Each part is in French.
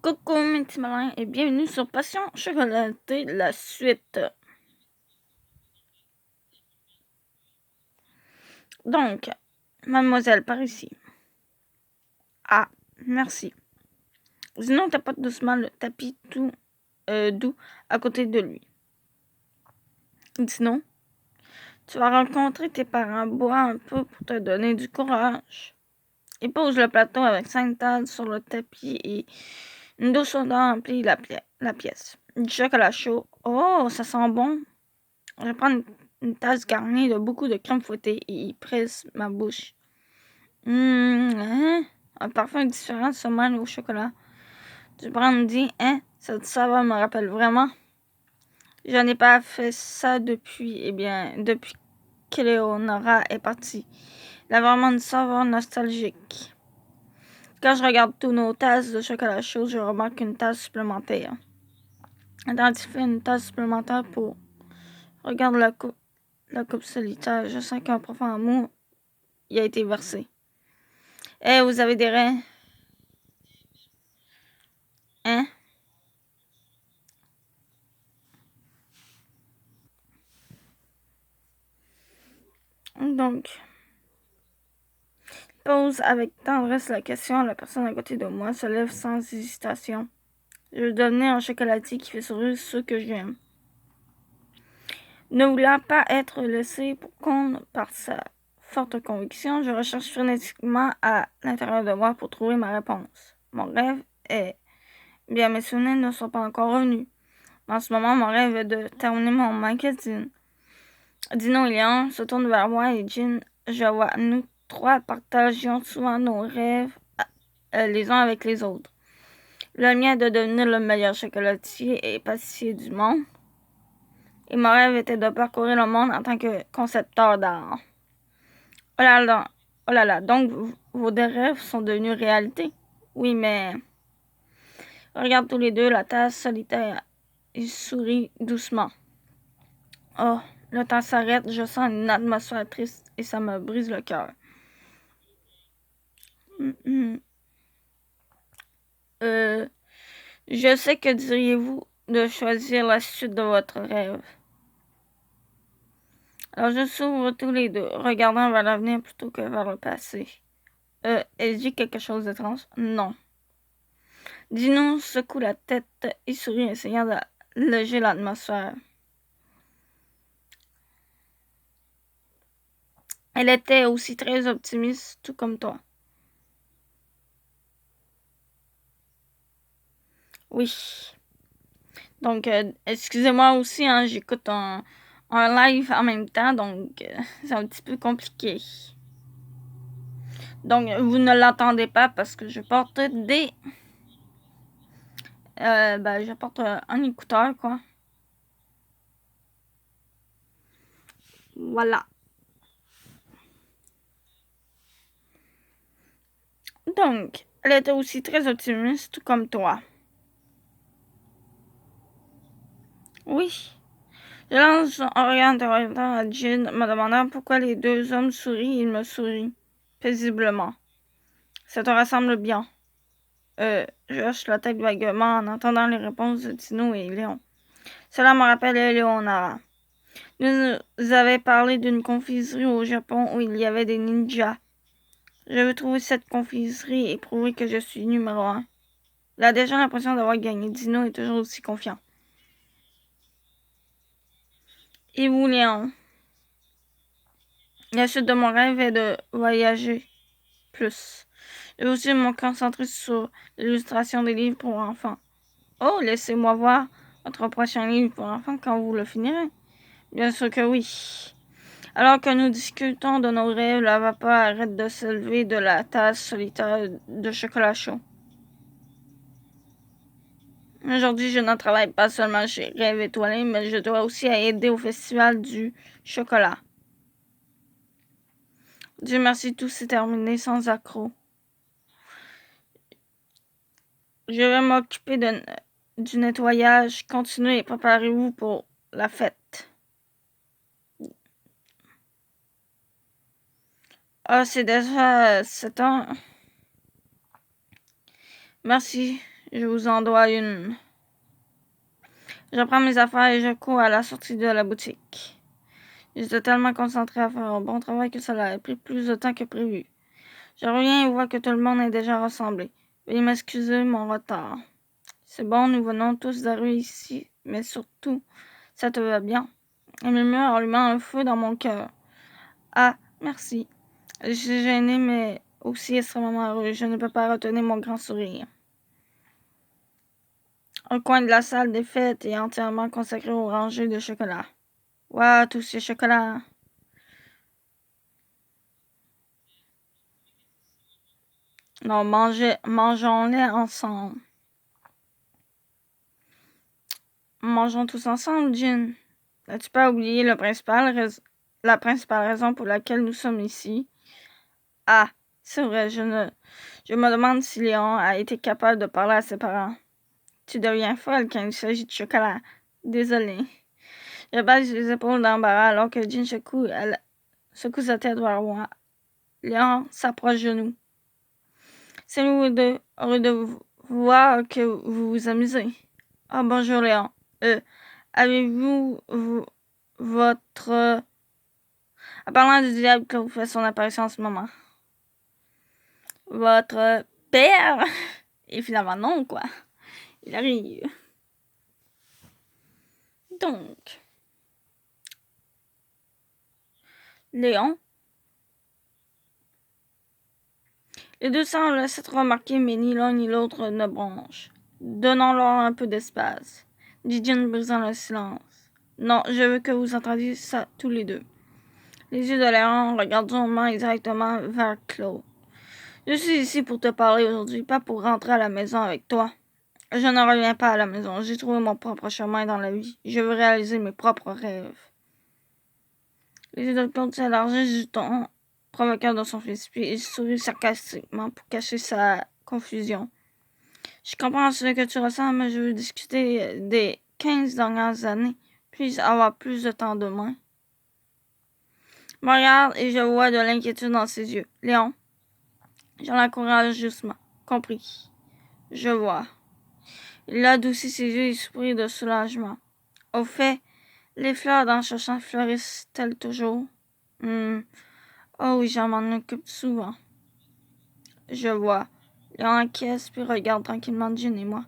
Coucou mes petits malins et bienvenue sur Passion chocolatée, la suite. Donc, mademoiselle, par ici. Ah, merci. Sinon, tapote doucement le tapis tout doux à côté de lui. Sinon, tu vas rencontrer tes parents, bois un peu pour te donner du courage. Et pose le plateau avec 5 tasses sur le tapis et une douce odeur emplit la pièce. Du chocolat chaud. Oh, ça sent bon. Je prends une tasse garnie de beaucoup de crème fouettée et y presse ma bouche. Hein? Un parfum différent se mêle au chocolat. Du brandy, hein? Cette saveur me rappelle vraiment. Je n'ai pas fait ça depuis qu'Éléonora est partie. Il a vraiment une saveur nostalgique. Quand je regarde tous nos tasses de chocolat chaud, je remarque une tasse supplémentaire. Identifie une tasse supplémentaire pour... Regarde la coupe solitaire. Je sens qu'un profond amour y a été versé. Vous avez des reins? Hein? Donc, pose avec tendresse la question. La personne à côté de moi se lève sans hésitation. Je veux devenir un chocolatier qui fait sourire ceux que j'aime. Ne voulant pas être laissé pour compte par sa forte conviction, je recherche frénétiquement à l'intérieur de moi pour trouver ma réponse. Mon rêve est... Bien, mes souvenirs ne sont pas encore revenus. En ce moment, mon rêve est de terminer mon magazine. Dino et Léon se tournent vers moi et Jean, je vois, nous trois partagions souvent nos rêves les uns avec les autres. Le mien est de devenir le meilleur chocolatier et pâtissier du monde. Et mon rêve était de parcourir le monde en tant que concepteur d'art. Oh là là, donc vos deux rêves sont devenus réalité? Oui, mais... Regarde tous les deux la tasse solitaire. Il sourit doucement. Oh, le temps s'arrête, je sens une atmosphère triste et ça me brise le cœur. Je sais que diriez-vous de choisir la suite de votre rêve. Alors je s'ouvre tous les deux, regardant vers l'avenir plutôt que vers le passé. Elle dit quelque chose d'étrange? Non. Dino secoue la tête et sourit, essayant d'alléger l'atmosphère. Elle était aussi très optimiste, tout comme toi. Oui. Donc, excusez-moi aussi, hein, j'écoute un live en même temps, donc c'est un petit peu compliqué. Donc, vous ne l'entendez pas parce que je porte des... je porte un écouteur, quoi. Voilà. Donc, elle était aussi très optimiste, tout comme toi. Oui. Je lance un regard interrogateur à Jean, me demandant pourquoi les deux hommes sourient et il me sourit, paisiblement. Ça te ressemble bien. Je hoche la tête vaguement en entendant les réponses de Tino et Léon. Cela me rappelle Éléonora. Nous avait parlé d'une confiserie au Japon où il y avait des ninjas. Je veux trouver cette confiserie et prouver que je suis numéro 1. Il a déjà l'impression d'avoir gagné. Dino est toujours aussi confiant. Et vous, Léon? La suite de mon rêve est de voyager plus. Je veux aussi me concentrer sur l'illustration des livres pour enfants. Oh, laissez-moi voir votre prochain livre pour enfants quand vous le finirez. Bien sûr que oui. Alors que nous discutons de nos rêves, la vapeur arrête de s'élever de la tasse solitaire de chocolat chaud. Aujourd'hui, je ne travaille pas seulement chez Rêve Étoilé, mais je dois aussi aider au festival du chocolat. Dieu merci, tout s'est terminé sans accroc. Je vais m'occuper du nettoyage. Continuez et préparez-vous pour la fête. Ah, c'est déjà 7 ans. Merci. Je vous en dois une. Je prends mes affaires et je cours à la sortie de la boutique. J'étais tellement concentré à faire un bon travail que cela a pris plus de temps que prévu. Je reviens et vois que tout le monde est déjà rassemblé. Veuillez m'excuser mon retard. C'est bon, nous venons tous d'arriver ici, mais surtout, ça te va bien. Elle murmure en allumant un feu dans mon cœur. Ah, merci. Je suis gênée, mais aussi extrêmement heureuse. Je ne peux pas retenir mon grand sourire. Un coin de la salle des fêtes est entièrement consacré aux rangées de chocolat. Waouh, tous ces chocolats! Non, mangeons-les ensemble. Mangeons tous ensemble, Jean. N'as-tu pas oublié la principale raison pour laquelle nous sommes ici? Ah, c'est vrai, je me demande si Léon a été capable de parler à ses parents. Tu deviens folle quand il s'agit de chocolat. Désolée. Je baisse les épaules d'embarras alors que Jean secoue sa tête vers moi. Léon s'approche de nous. C'est heureux de voir que vous vous amusez. Ah, bonjour Léon. Avez-vous votre... En parlant du diable, Claude fait son apparition en ce moment. Votre père? Et finalement non, quoi. Il arrive. Donc, Léon. Les deux semblent s'être remarqués, mais ni l'un ni l'autre ne bronche. Donnons-leur un peu d'espace, dit Jean brisant le silence. Non, je veux que vous entendiez ça tous les deux. Les yeux de Léon regardent durement et directement vers Claude. Je suis ici pour te parler aujourd'hui, pas pour rentrer à la maison avec toi. Je ne reviens pas à la maison. J'ai trouvé mon propre chemin dans la vie. Je veux réaliser mes propres rêves. Les yeux de Claude s'élargissent du ton provoquant de son fils, puis il sourit sarcastiquement pour cacher sa confusion. Je comprends ce que tu ressens, mais je veux discuter des 15 dernières années. Puis avoir plus de temps demain. Je me regarde et je vois de l'inquiétude dans ses yeux. Léon, j'en encourage justement. Compris. Je vois. Il adoucit ses yeux et sourit de soulagement. Au fait, les fleurs dans ce champ fleurissent-elles toujours? Oh oui, j'en m'en occupe souvent. Je vois. Léon acquiesce puis regarde tranquillement Jean et moi.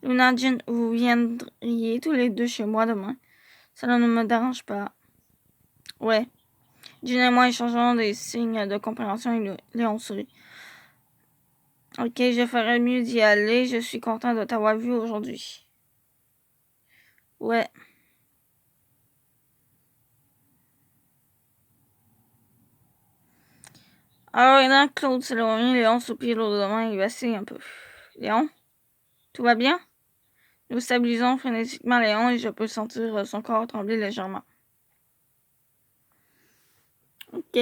Luna, Jean, vous viendriez tous les deux chez moi demain. Cela ne me dérange pas. Ouais. Jean et moi échangeons des signes de compréhension et Léon sourit. Ok, je ferais mieux d'y aller. Je suis content de t'avoir vu aujourd'hui. Ouais. Alors, là, Claude s'éloigne, Léon soupire lourdement et vacille un peu. Léon, tout va bien? Nous stabilisons frénétiquement Léon et je peux sentir son corps trembler légèrement. Ok.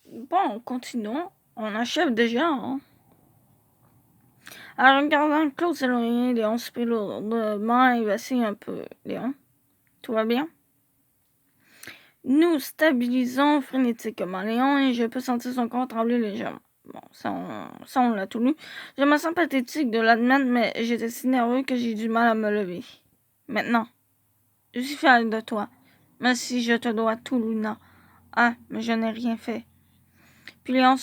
Bon, continuons. On achève déjà, hein? En regardant Claude s'éloigner, Léon soupire lourdement et vacille un peu. Léon, tout va bien? Nous stabilisons frénétiquement Léon et je peux sentir son corps trembler légèrement. Bon, ça on l'a tout lu. Je me sens pathétique de l'admettre, mais j'étais si nerveux que j'ai du mal à me lever. Maintenant, je suis fière de toi. Mais si je te dois tout, Luna. Ah, mais je n'ai rien fait. Puis Léon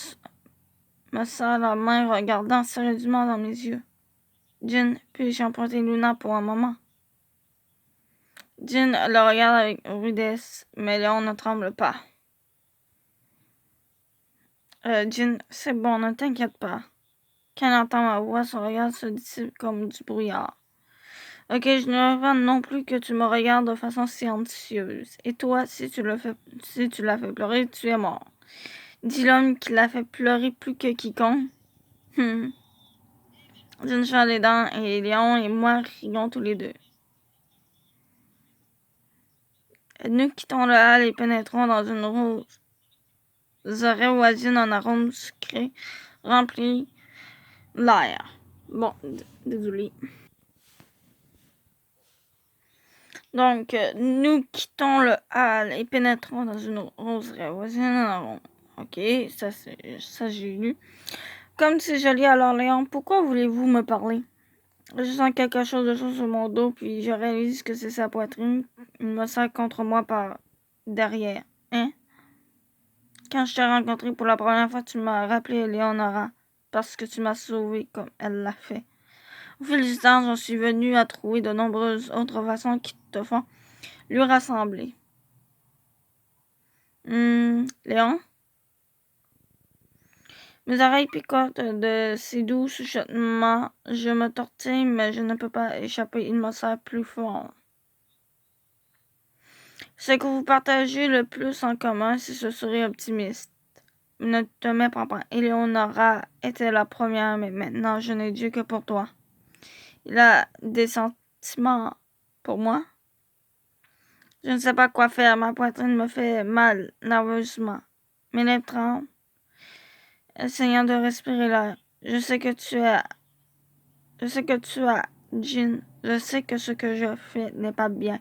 me serre la main, regardant sérieusement dans mes yeux. Jean, puis-je emprunter Luna pour un moment? Jean le regarde avec rudesse, mais Léon ne tremble pas. Jean, c'est bon, ne t'inquiète pas. Quand elle entend ma voix, son regard se dissipe comme du brouillard. Ok, je ne veux pas non plus que tu me regardes de façon silencieuse. Et toi, si tu l'as fait pleurer, tu es mort. Dit l'homme qui l'a fait pleurer plus que quiconque. Jean serre les dents et Léon et moi rions tous les deux. Nous quittons le hall et pénétrons dans une roseraie voisine en arôme sucré rempli l'air. Bon, désolé. Donc, nous quittons le hall et pénétrons dans une roseraie voisine en arôme. Ok, ça j'ai lu. Comme c'est joli, alors Léon, pourquoi voulez-vous me parler? Je sens quelque chose de chaud sur mon dos, puis je réalise que c'est sa poitrine. Il me serre contre moi par derrière. Hein? Quand je t'ai rencontré pour la première fois, tu m'as rappelé Léonora, parce que tu m'as sauvée comme elle l'a fait. Au fil du temps, j'en suis venue à trouver de nombreuses autres façons qui te font lui rassembler. Léon? Mes oreilles picotent de ces doux chuchotements. Je me tortille, mais je ne peux pas échapper. Il me serre plus fort. Ce que vous partagez le plus en commun, c'est ce sourire optimiste. Ne te méprends pas. Éléonora était la première, mais maintenant je n'ai Dieu que pour toi. Il a des sentiments pour moi. Je ne sais pas quoi faire. Ma poitrine me fait mal nerveusement. Mes lèvres tremblent, essayant de respirer l'air. Je sais que tu as, Jean. Je sais que ce que je fais n'est pas bien.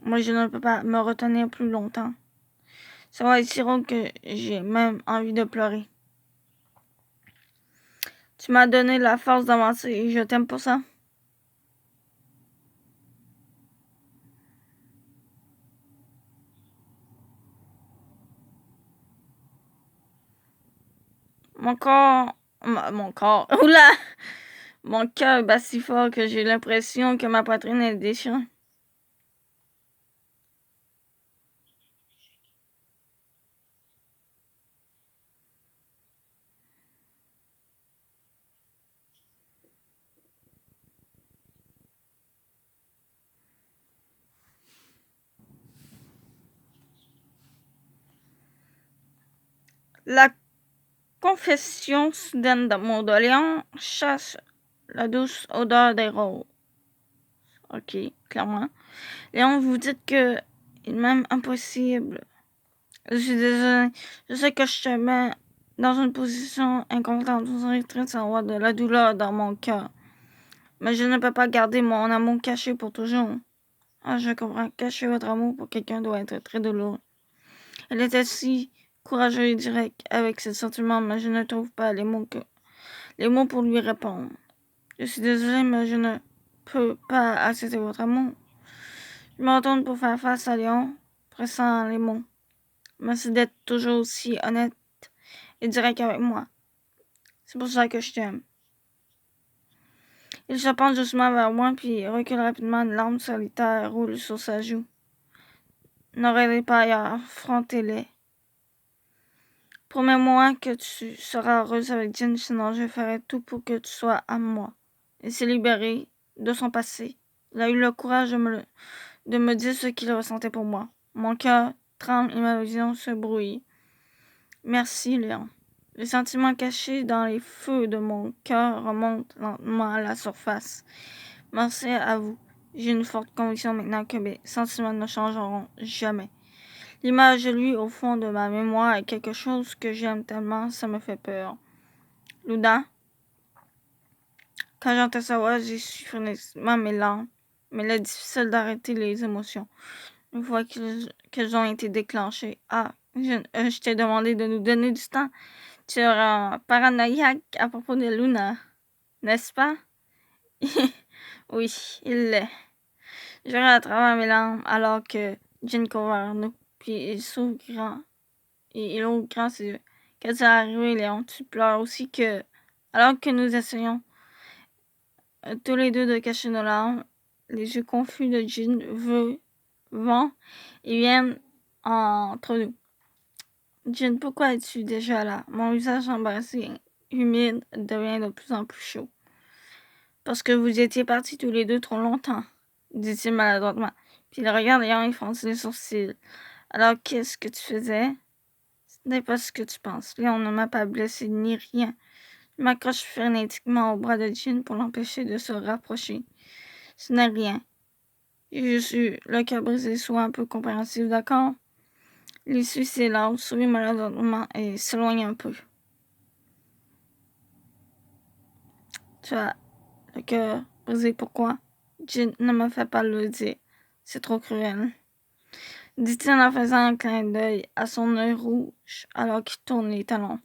Moi, je ne peux pas me retenir plus longtemps. Ça va être si drôle que j'ai même envie de pleurer. Tu m'as donné la force d'avancer et je t'aime pour ça. Mon corps, oula! Mon cœur bat si fort que j'ai l'impression que ma poitrine est déchirée. La confession soudaine d'amour de Léon chasse la douce odeur des roses. Ok, clairement. Léon, vous dites que il est même impossible. Je suis désolée. Je sais que je te mets dans une position inconfortable. Vous serez triste de savoir de la douleur dans mon cœur. Mais je ne peux pas garder mon amour caché pour toujours. Ah, je comprends. Cacher votre amour pour quelqu'un doit être très douloureux. Elle était si courageuse et directe avec ses sentiments, mais je ne trouve pas les mots pour lui répondre. Je suis désolée, mais je ne peux pas accepter votre amour. Je me retourne pour faire face à Léon, pressant les mots. Merci d'être toujours aussi honnête et direct avec moi. C'est pour ça que je t'aime. Il se penche doucement vers moi, puis recule rapidement, une larme solitaire roule sur sa joue. N'aurais-les pas ailleurs, affrontez-les. Promets-moi que tu seras heureuse avec Jean, sinon je ferai tout pour que tu sois à moi. Il s'est libéré de son passé. Il a eu le courage de me dire ce qu'il ressentait pour moi. Mon cœur tremble et ma vision se brouille. Merci, Léon. Les sentiments cachés dans les feux de mon cœur remontent lentement à la surface. Merci à vous. J'ai une forte conviction maintenant que mes sentiments ne changeront jamais. L'image de lui au fond de ma mémoire est quelque chose que j'aime tellement, ça me fait peur. Loudun, quand j'entends sa voix, j'ai su frénétiquement mes larmes, mais il est difficile d'arrêter les émotions. Une fois qu'elles ont été déclenchées, je t'ai demandé de nous donner du temps. Tu es paranoïaque à propos de Luna, n'est-ce pas? Oui, il l'est. Je regarde à travers mes larmes alors que Jean court vers nous, puis il s'ouvre grand et il ouvre grand ses yeux. Qu'est-ce qui est arrivé, Léon? Tu pleures aussi que... Alors que nous essayons tous les deux de cacher nos larmes, les yeux confus de Jean vont et viennent entre nous. Jean, pourquoi es-tu déjà là? Mon visage embarrassé, humide, devient de plus en plus chaud. Parce que vous étiez partis tous les deux trop longtemps, dit-il maladroitement. Puis il regarde Léon et fronce les sourcils. Alors qu'est-ce que tu faisais? Ce n'est pas ce que tu penses. Léon ne m'a pas blessé ni rien. Je m'accroche frénétiquement au bras de Jean pour l'empêcher de se rapprocher. Ce n'est rien. J'ai juste eu le cœur brisé, soit un peu compréhensif, d'accord? Il essuie ses larmes, sourit maladroitement et s'éloigne un peu. Tu as le cœur brisé, pourquoi? Jean ne me fait pas le dire. C'est trop cruel. Dit-il en faisant un clin d'œil à son œil rouge alors qu'il tourne les talons.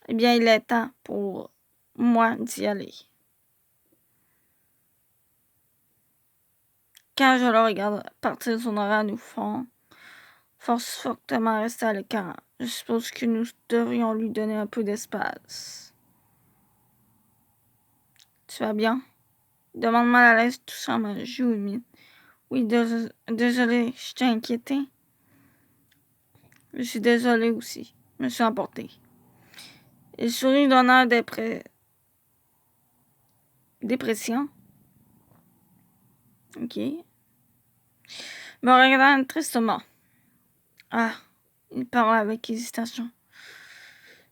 Eh bien, il est temps pour moi d'y aller. Quand je le regarde partir son horaire nous force fortement à rester à l'écart. Je suppose que nous devrions lui donner un peu d'espace. Tu vas bien? Demande mal à l'aise, touchant ma joue humide. Oui, désolé, je t'ai inquiété. Je suis désolée aussi. Je me suis emportée. Il sourit d'un air dépression. Ok. Me regardant tristement. Ah, il parle avec hésitation.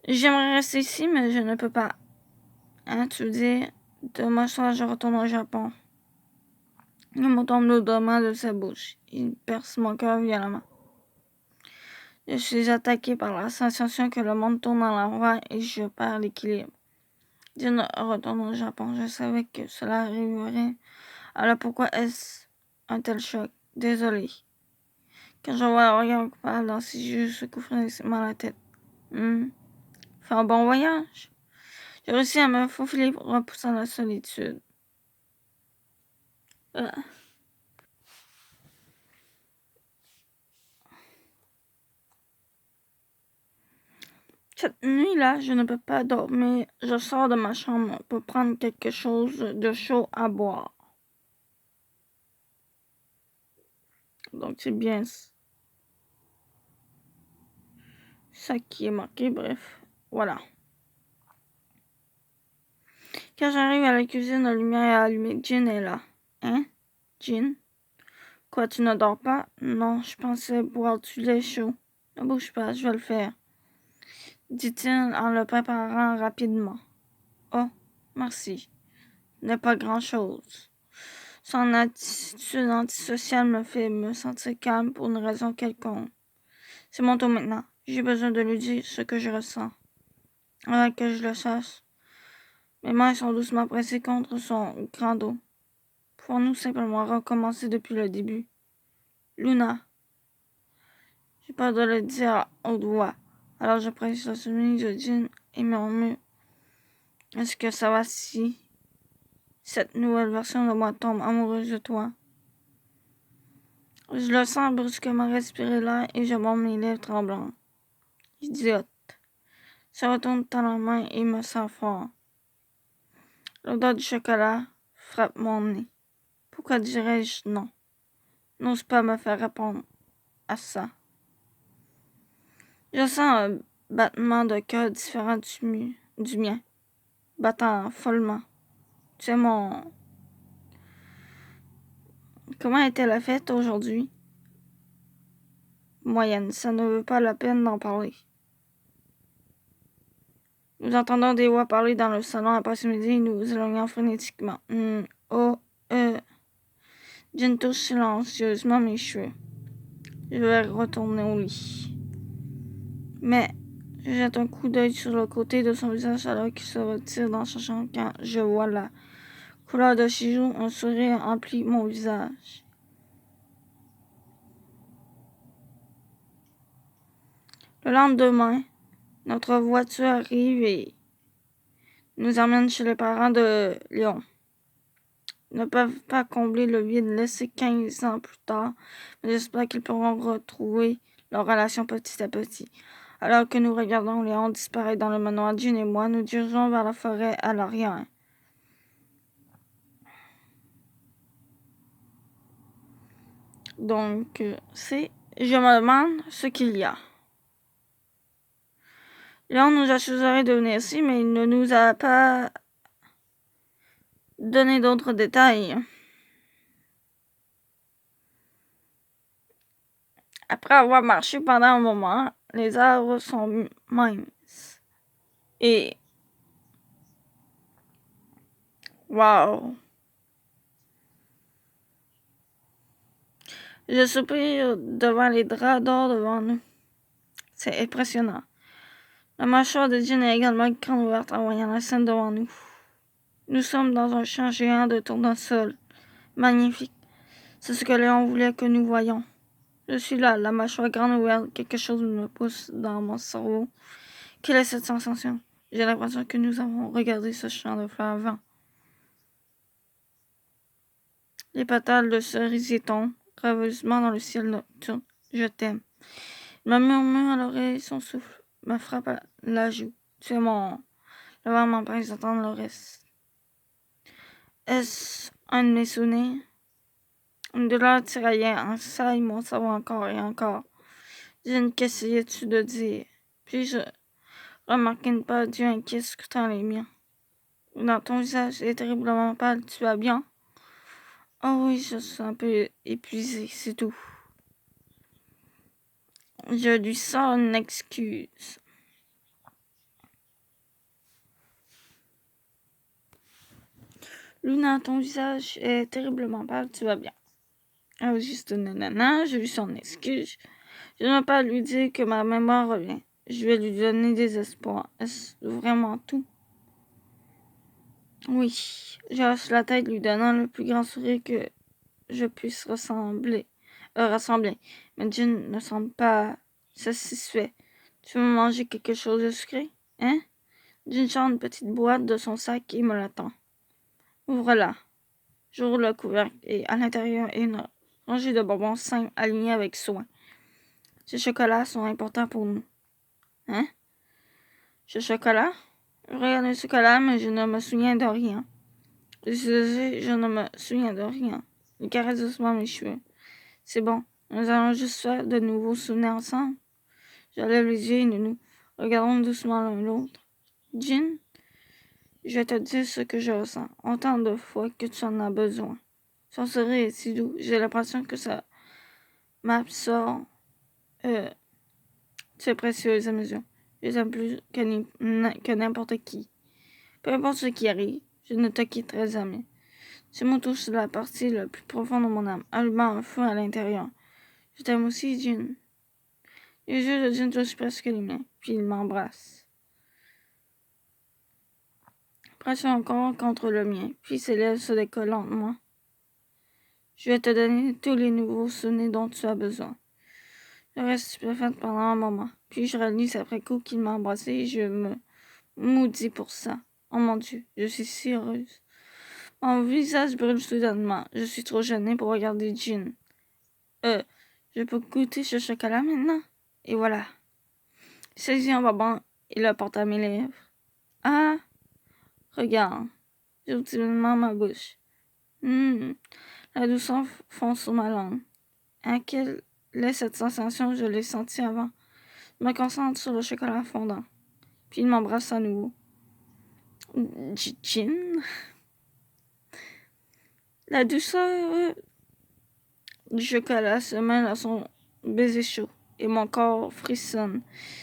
J'aimerais rester ici, mais je ne peux pas. Hein, tu veux dire, demain soir, je retourne au Japon. Le mot tombe lourdement de sa bouche. Il perce mon cœur violemment. Je suis attaqué par la sensation que le monde tourne à l'envers et je perds l'équilibre. Je ne retourne au Japon. Je savais que cela arriverait. Alors pourquoi est-ce un tel choc? Désolé. Quand je vois le regard coupable dans ses yeux, je secoue frénétiquement la tête. Fais un bon voyage. J'ai réussi à me faufiler pour repousser la solitude. Cette nuit-là, je ne peux pas dormir. Je sors de ma chambre pour prendre quelque chose de chaud à boire. Donc, c'est bien ça qui est marqué. Bref, voilà. Quand j'arrive à la cuisine, la lumière est allumée. Jean est là. Hein? Jean? Quoi, tu ne dors pas? Non, je pensais boire du lait chaud. Ne bouge pas, je vais le faire, dit-il en le préparant rapidement. Oh, merci. Ce n'est pas grand-chose. Son attitude antisociale me fait me sentir calme pour une raison quelconque. C'est mon tour maintenant. J'ai besoin de lui dire ce que je ressens. Avant que je le sache, mes mains sont doucement pressées contre son grand dos. Pouvons-nous simplement recommencer depuis le début? Luna. J'ai peur de le dire à haute voix. Alors je presse la chemise de Jean et murmure. Est-ce que ça va si cette nouvelle version de moi tombe amoureuse de toi? Je le sens brusquement respirer l'air et je mords mes lèvres tremblantes. Idiote. Se retourne dans la main et me sent fort. L'odeur du chocolat frappe mon nez. Pourquoi dirais-je non? N'ose pas me faire répondre à ça. Je sens un battement de cœur différent du mien, battant follement. Tu es mon... Comment était la fête aujourd'hui? Moyenne, ça ne vaut pas la peine d'en parler. Nous entendons des voix parler dans le salon à proximité et nous éloignons frénétiquement. Jean touche silencieusement mes cheveux. Je vais retourner au lit. Mais je jette un coup d'œil sur le côté de son visage alors qu'il se retire dans sa chambre quand je vois la couleur de ses joues. Un sourire emplit mon visage. Le lendemain, notre voiture arrive et nous emmène chez les parents de Léon. Ils ne peuvent pas combler le vide laissé 15 ans plus tard, mais j'espère qu'ils pourront retrouver leur relation petit à petit. Alors que nous regardons Léon disparaître dans le manoir, Jean et moi nous dirigeons vers la forêt à l'arrière. Donc, je me demande ce qu'il y a. Léon nous a suggéré de venir ici, mais il ne nous a pas donné d'autres détails. Après avoir marché pendant un moment, les arbres sont minces. Et... Wow! Je soupire devant les draps d'or devant nous. C'est impressionnant. La mâchoire de Jean est également grande ouverte en voyant la scène devant nous. Nous sommes dans un champ géant de tournesol. Magnifique. C'est ce que Léon voulait que nous voyions. Je suis là, la mâchoire grande ouverte. Quelque chose me pousse dans mon cerveau. Quelle est cette sensation? J'ai l'impression que nous avons regardé ce champ de fleurs avant. Les pétales de cerisier tombent rêveusement dans le ciel nocturne. Je t'aime. Il me murmure à l'oreille, son souffle me frappe à la joue. Tu es mon... Le vent m'empêche d'entendre le reste. Est-ce un de mes souvenirs? Une douleur tiraillait ensaille mon cerveau encore et encore. Jeanne, qu'essayais-tu de dire? Puis je remarquai une paire d'yeux inquiets scrutant les miens. Dans ton visage est terriblement pâle, tu vas bien? Oh oui, je suis un peu épuisée, c'est tout. Je lui sors une excuse. Luna, ton visage est terriblement pâle, tu vas bien. Ah, juste nanana, je lui sors une excuse. Je ne vais pas lui dire que ma mémoire revient. Je vais lui donner des espoirs. Est-ce vraiment tout? Oui, je hoche la tête, lui donnant le plus grand sourire que je puisse rassembler. Mais Jean ne semble pas satisfait. Tu veux manger quelque chose de sucré? Hein? Jean sort une petite boîte de son sac et me l'attend. Ouvre-la. J'ouvre le couvercle et à l'intérieur est une rangée de bonbons simples alignés avec soin. Ces chocolats sont importants pour nous. Hein? Ce chocolat? Je regarde le chocolat, mais je ne me souviens de rien. Je ne me souviens de rien. Il caresse doucement mes cheveux. C'est bon. Nous allons juste faire de nouveaux souvenirs ensemble. Je lève les yeux et nous nous regardons doucement l'un l'autre. Jean, je vais te dire ce que je ressens. Autant de fois que tu en as besoin. Son sourire est si doux. J'ai l'impression que ça m'absorbe. Tu es précieuse à mes yeux. Je t'aime plus que n'importe qui. Peu importe ce qui arrive, je ne te quitterai jamais. Tu me touches la partie la plus profonde de mon âme, allumant un feu à l'intérieur. Je t'aime aussi, Jean. Les yeux de Jean touchent presque les miens, puis il m'embrasse. Presse encore contre le mien, puis ses lèvres se décollent lentement. Je vais te donner tous les nouveaux souvenirs dont tu as besoin. Je reste stupéfaite pendant un moment, puis je réalise après coup qu'il m'a embrassée et je me maudis pour ça. Oh mon Dieu, je suis si heureuse. Mon visage brûle soudainement. Je suis trop gênée pour regarder Jean. Je peux goûter ce chocolat maintenant? Et voilà. Il saisit un bonbon et le porte à mes lèvres. Ah! Regarde. J'ouvre timidement ma bouche. La douceur fond sur ma langue. Quelle est cette sensation? Je l'ai sentie avant. Je me concentre sur le chocolat fondant. Puis il m'embrasse à nouveau. Jean? La douceur du chocolat se mêle à son baiser chaud et mon corps frissonne.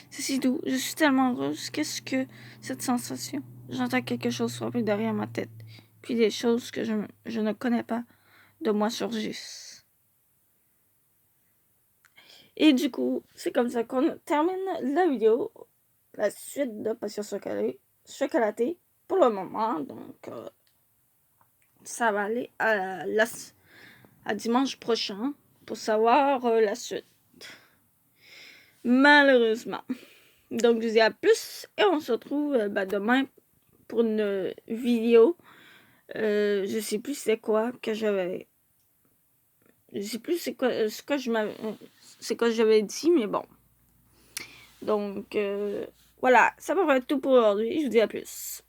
C'est si doux, je suis tellement heureuse. Qu'est-ce que cette sensation? J'entends quelque chose frapper derrière ma tête, puis des choses que je ne connais pas de moi surgissent. Et du coup, c'est comme ça qu'on termine la vidéo, la suite de Passion chocolatée pour le moment. Donc, ça va aller à dimanche prochain pour savoir la suite. Malheureusement. Donc, je vous dis à plus et on se retrouve demain pour une vidéo. Je sais plus c'est quoi que j'avais. Je sais plus c'est quoi j'avais dit, mais bon. Donc, voilà, ça va être tout pour aujourd'hui. Je vous dis à plus.